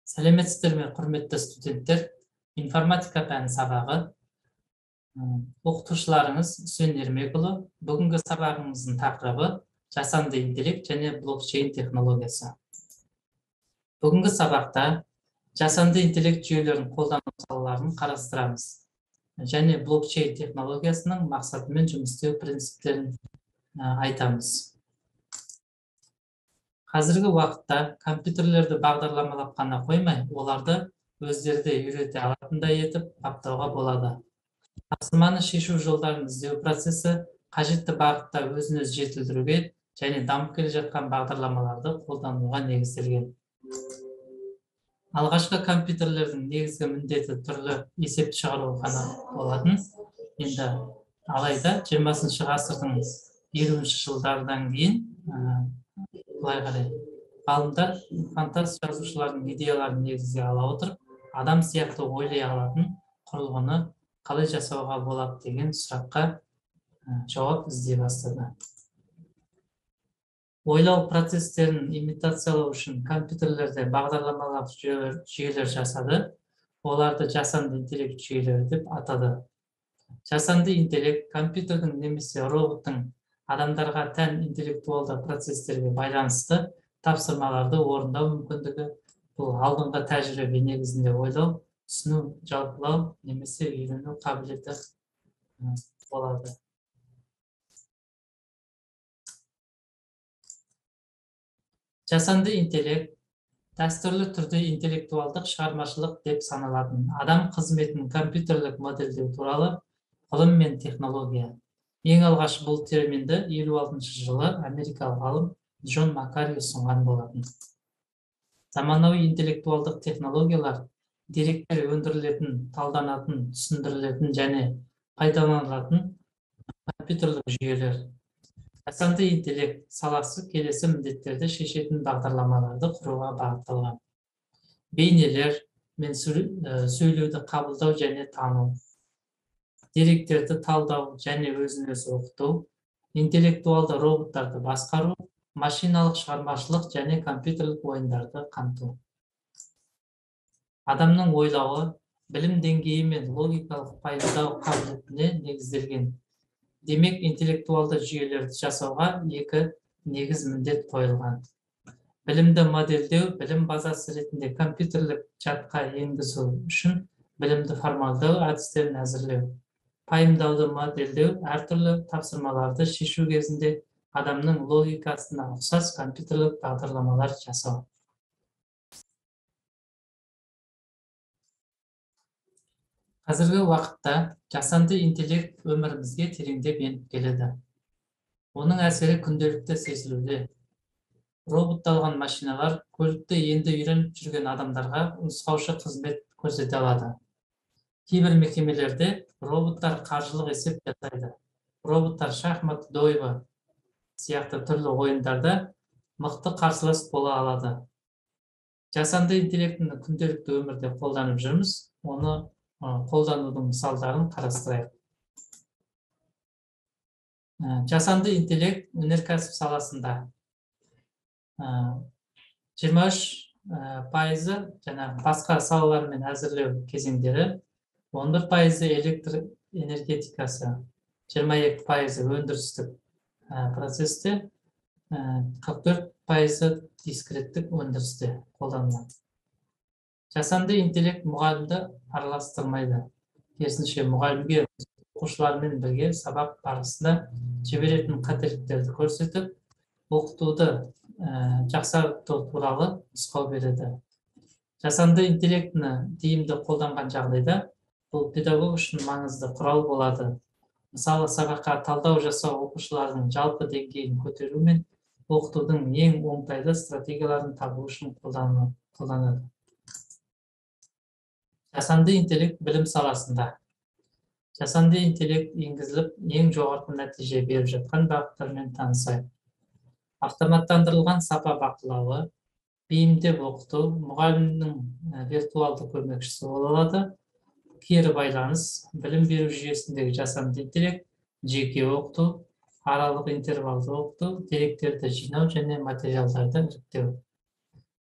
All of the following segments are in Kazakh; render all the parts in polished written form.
Сәлеметсіздер ме, құрметті студенттер? Информатика пәні сабағы. Оқытушыларыңыз Үсен Ермекұлы. Бүгінгі сабағымыздың тақырыбы жасанды интеллект және блокчейн технологиясы. Бүгінгі сабақта жасанды интеллект жүйелерін қолдану салаларын қарастырамыз. Және блокчейн технологиясының мақсаты мен жұмыс істеу принциптерін айтамыз. Қазіргі уақытта компьютерлерді бағдарламалап қана қоймай, оларды өздері де үйрете алатындай етіп баптауға болады. Тапсырманы шешу жолдарын іздеу процесі қажетті бағытта өзін-өзі жетілдіруге және дамып келе жатқан бағдарламаларды қолдануға негізделген. Алғашқы компьютерлердің негізгі міндеті түрлі есепті шығару ғана болатын. Енді алайда 20-шы ғасырдың 50-ші жылдардан кейін былай қарай, ғалымдар фантаст жазушылардың идеяларын негізге ала отырып, адам сияқты ойлай алатын құрылғыны қалай жасауға болады деген сұраққа жауап іздей бастады. Ойлау процестерін имитациялау үшін компьютерлерде бағдарламалау жүйелер жасады. Оларды жасанды интеллект жүйелері деп атады. Жасанды интеллект компьютердің немесе роботтың адамдарға тән интеллектуалды процестерге байланысты тапсырмаларды орындау мүмкіндігі. Бұл алдыңғы тәжірибе негізінде ойлау, түсіну, жалпылау немесе үйрену қабілеті болады. Жасанды интеллект дәстүрлі түрде интеллектуалдық шығармашылық деп саналатын адам қызметінің компьютерлік модельдеу туралы ғылым мен технология. Ең алғаш бұл терминді 56-шы жылы америкалық ғалым Джон Маккари ұсынған болатын. Заманауи интеллектуалдық технологиялар деректер өндірілетін, талданатын, түсіндірілетін және пайдаланылатын компьютерлік жүйелер. Жасанды интеллект саласы келесі міндеттерді шешетін бағдарламаларды құруға бағытталған. Бейнелер мен сөйлеуді қабылдау және тану, деректерді талдау және өзін-өзі оқыту, интеллектуалды роботтарды басқару, машиналық шығармашылық және компьютерлік ойындарды қамту. Адамның ойлауы, білім деңгейі мен логикалық пайымдау қабілетіне негізделген. Демек, интеллектуалды жүйелерді жасауға екі негіз міндет қойылған. Білімді модельдеу, білім базасы ретінде компьютерлік жадқа енгізу үшін білімді формалдау әдістерін әзірлеу. Пайымдауды модельдеу, әртүрлі тапсырмаларды шешу кезінде адамның логикасына ұқсас компьютерлік бағдарламалар жасау. Қазіргі уақытта жасанды интеллект өмірімізге тереңдеп еніп келеді. Оның әсері күнделікті сезілуде. Роботталған машиналар көлікті енді үйреніп жүрген адамдарға нұсқаушы қызмет көрсете алады. Кейбір мекемелерде роботтар қаржылық есеп жасайды. Роботтар шахмат, дойбы сияқты түрлі ойындарда мықты қарсылас бола алады. Жасанды интеллектіні күнделікті өмірде қолданып жүрміз, оны қолданудың мысалдарын қарастырайық. Жасанды интеллект өнеркәсіп саласында 23% және басқа салалармен әзірлеу кезеңдері, 11% электр энергетикасы, 22% өндірістік процесте, 44% дискреттік өндірісте қолданылады. Жасанды интеллект мұғалімді араластырмайды. Керісінше мұғалімге оқушылармен бірге сабақ барысында жіберетін қателіктерді көрсетіп, оқытуды жақсарту туралы нұсқау береді. Жасанды интеллектіні тиімді қолданған жағдайда бұл педагог үшін маңызды құрал болады. Мысалы, сабаққа талдау жасау оқушылардың жалпы деңгейін көтеру мен оқытудың ең оңтайлы стратегияларын табу үшін қолданады. Жасанды интеллект білім саласында. Жасанды интеллект енгізіліп, ең жоғарғы нәтиже беріп жатқан бағыттармен танысайық. Автоматтандырылған сапа бақылауы, бейімдеп оқыту, мұғалімнің виртуалды көмекшісі бола алады. Кері байланыс, білім беру жүйесіндегі жасанды интеллект, жеке оқыту, аралық интервалды оқыту, деректерді жинау және материалдарды іріктеу.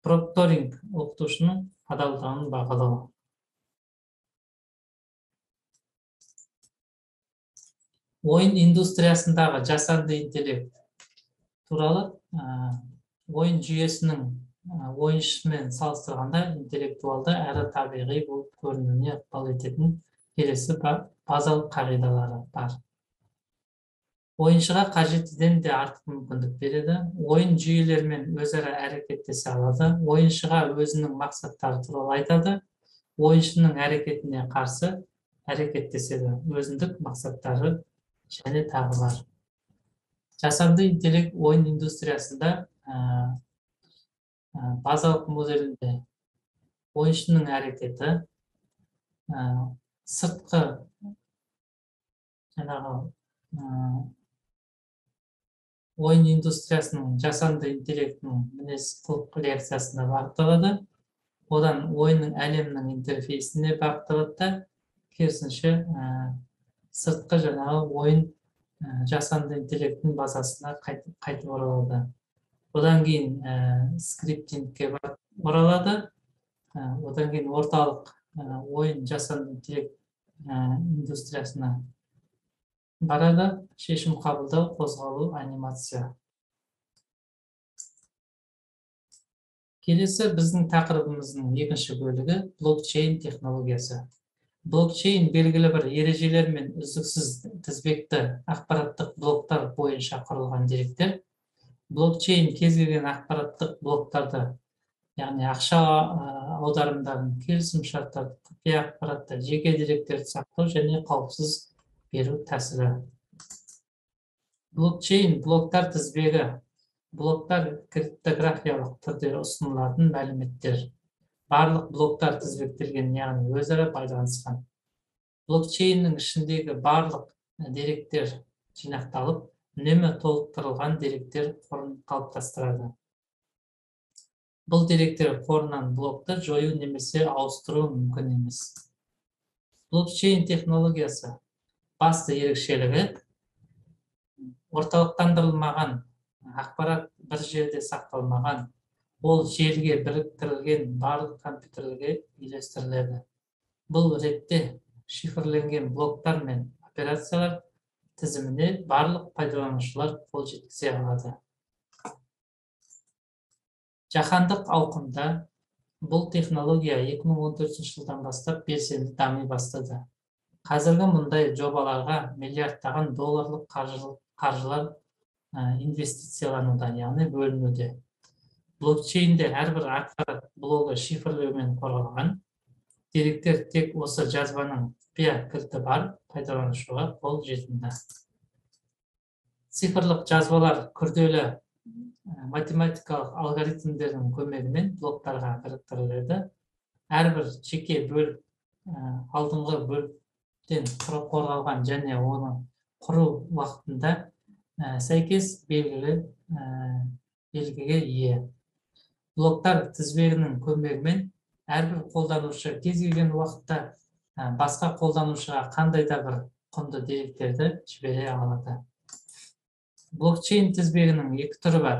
Прокторинг оқытушының адалдығын бағалау. Ойын индустриясындағы жасанды интеллект туралы ойын жүйесінің ойыншымен салыстырғанда интеллектуалды әрі табиғи болып көрінуіне ықпал ететін келесі базалық қағидалары бар. Ойыншыға қажеттіден де артық мүмкіндік береді. Ойын жүйелерімен өзара әрекеттесе алады. Ойыншыға өзінің мақсаттары туралы айтады. Ойыншының әрекетіне қарсы әрекеттеседі. Өзіндік мақсаттары және тағы бар. Жасанды интеллект ойын индустриясында базалық моделінде ойыншының әрекеті, сыртқы ойын индустриясының жасанды интеллектінің мінез-құлық реакциясына бағытталады. Одан ойынның әлемнің интерфейсіне бағытталады. Керісінше сыртқы ойын жасанды интеллектінің базасына қайтып оралады. Одан кейін скриптингке оралады. Одан кейін орталық ойын жасанды интеллект индустриясына барады. Шешім қабылдау, қозғалу, анимация. Келесі біздің тақырыбымыздың екінші бөлігі блокчейн технологиясы. Блокчейн белгілі бір ережелер мен үздіксіз тізбекті ақпараттық блоктар бойынша құрылған деректер. Блокчейн кез келген ақпараттық блоктарды, яғни ақша аударымдарын, келісімшарттарды, құпия ақпаратты, жеке деректерді сақтау және қауіпсіз беру тәсілі. Блокчейн блоктар тізбегі. Блоктар криптографиялық түрде ұсынылатын мәліметтер. Барлық блоктар тізбектелген, яғни өзара байланысқан. Блокчейннің ішіндегі барлық деректер жинақталып, үнемі толықтырылған деректер қорын қалыптастырады. Бұл деректер қорынан блокты жою немесе ауыстыру мүмкін емес. Блокчейн технологиясы басты ерекшелігі орталықтандырылмаған ақпарат бір жерде сақталмаған, ол желіге біріктірілген барлық компьютерлерге үйлестіріледі. Бұл ретте шифрленген блоктар мен операциялар тізіміне барлық пайдаланушылар қол жеткізе алады. Жаһандық ауқымда бұл технология 2014 жылдан бастап белсенді дами бастады. Қазіргі мұндай жобаларға миллиардтаған долларлық қаржылар инвестициялануда, яғни бөлінуде. Блокчейнде әрбір ақпарат блогы шифрлеумен қорғалған. Деректер тек осы жазбаның құпия кілті бар пайдаланушыға қол жетімді. Цифрлық жазбалар күрделі математикалық алгоритмдердің көмегімен блоктарға біріктіріледі. Әрбір жеке бөлік алдыңғы бөліктен қорғалған және оны құру уақытында сәйкес белгіге ие. Блоктар тізбегінің көмегімен әрбір қолданушы кез келген уақытта басқа қолданушыға қандай да бір құнды деректерді жібере алады. Блокчейн тізбегінің екі түрі бар.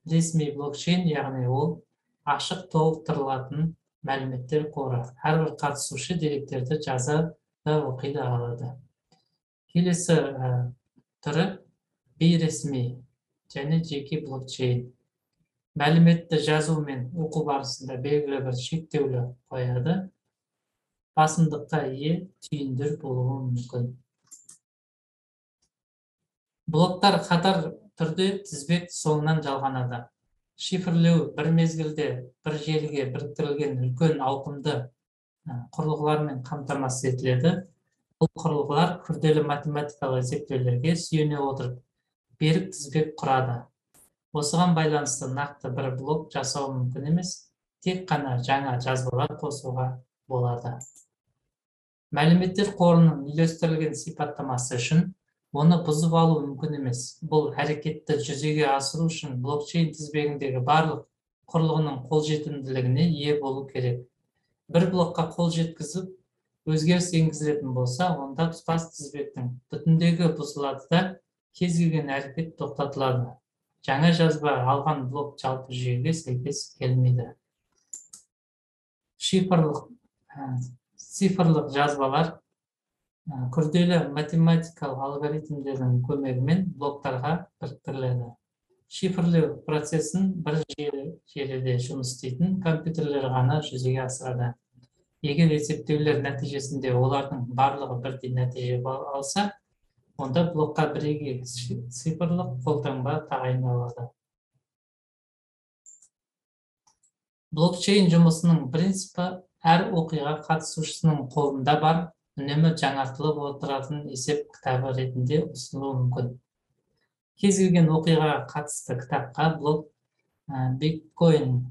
Ресми блокчейн, яғни ол ашық толықтырылатын мәліметтер қоры. Әрбір қатысушы деректерді жаза да оқи да алады. Келесі түрі бейресми және жеке блокчейн. Мәліметті жазу мен оқу барысында белгілі бір шектеулі қояды. Басымдыққа ие түйіндер болуы мүмкін. Блоктар қатар түрде тізбек соңынан жалғанады. Шифрлеу бір мезгілде бір желіге біріктірілген үлкен ауқымды құрылғылармен қамтамасыз етіледі. Бұл құрылғылар күрделі математикалық есептеулерге сүйене отырып берік тізбек құрады. Осыған байланысты нақты бір блок жасау мүмкін емес, тек қана жаңа жазбалар қосуға болады. Мәліметтер қорының үйлестірілген сипаттамасы үшін оны бұзып алу мүмкін емес. Бұл әрекетті жүзеге асыру үшін блокчейн тізбегіндегі барлық құрылғының қолжетімділігіне ие болу керек. Бір блокқа қол жеткізіп, өзгеріс енгізілетін болса, онда тұтас тізбектің бүтіндегі бұзылады да кез келген әрекет тоқтатылады. Жаңа жазба алған блок жалпы жүйеге сәйкес келмейді. цифрлық жазбалар күрделі математикалық алгоритмдердің көмегімен блоктарға біріктіріледі. Шифрлеу процесін бір желіде жұмыс істейтін компьютерлер ғана жүзеге асырады. Егер есептеулер нәтижесінде олардың барлығы бірдей нәтиже алса, онда блокқа бірегей цифрлық қолтаңба тағайындалады. Блокчейн жұмысының принципі әр оқиға қатысушысының қолында бар, үнемі жаңартылып отыратын есеп кітабы ретінде ұсынылуы мүмкін. Кез келген оқиғаға қатысты кітапқа блок, биткоин,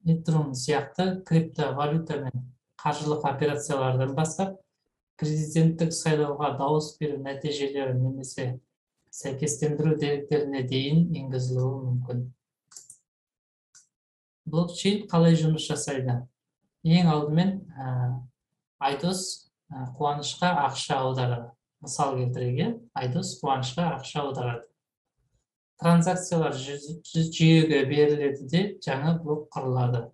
этрум сияқты криптовалюта мен қаржылық операциялардан бастап, президенттік сайлауға дауыс беру нәтижелері немесе сәйкестендіру деректеріне дейін енгізілуі мүмкін. Блокчейн қалай жұмыс жасайды? Ең алдымен Айдос қуанышқа ақша аударады. Мысал келтірейік, Айдос қуанышқа ақша аударады. Транзакциялар жүйеге беріледі де жаңа блок құрылады.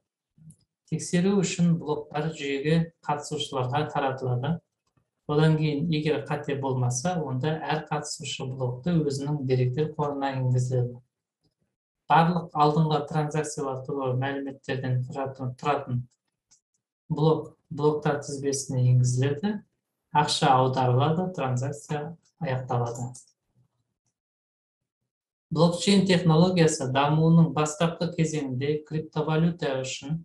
Тексеру үшін блоктар жүйеге қатысушыларға таратылады. Одан кейін, егер қате болмаса, онда әр қатысушы блокты өзінің деректер қорына енгізіледі. Барлық алдыңғы транзакциялар туралы мәліметтерден тұратын блоктар тізбесіне енгізіледі. Ақша аударылады, транзакция аяқталады. Блокчейн технологиясы дамуының бастапқы кезеңінде криптовалюта үшін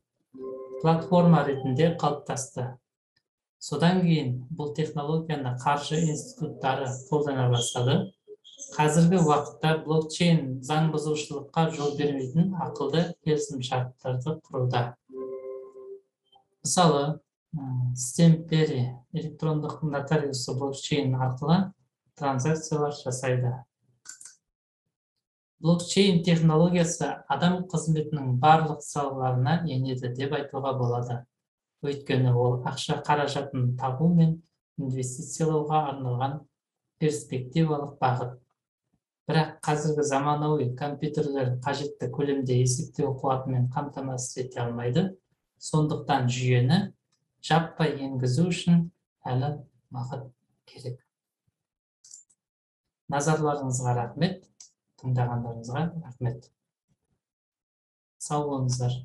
платформа ретінде қалыптасты. Содан кейін бұл технологияны қаржы институттары қолдана бастады. Қазіргі уақытта блокчейн заң бұзушылыққа жол бермейтін ақылды келісімшарттарды құруда. Мысалы, Стемпери электрондық нотариусы блокчейн арқылы транзакциялар жасайды. Блокчейн технологиясы адам қызметінің барлық салаларына енеді деп айтуға болады. Өйткені ол ақша қаражатын табу мен инвестициялауға арналған перспективалық бағыт. Бірақ қазіргі заманауи компьютерлер қажетті көлемде есептеу қуатымен қамтамасыз ете алмайды. Сондықтан жүйені жаппай енгізу үшін әлі уақыт керек. Назарларыңызға рахмет, тыңдағандарыңызға рахмет. Сау болыңыздар.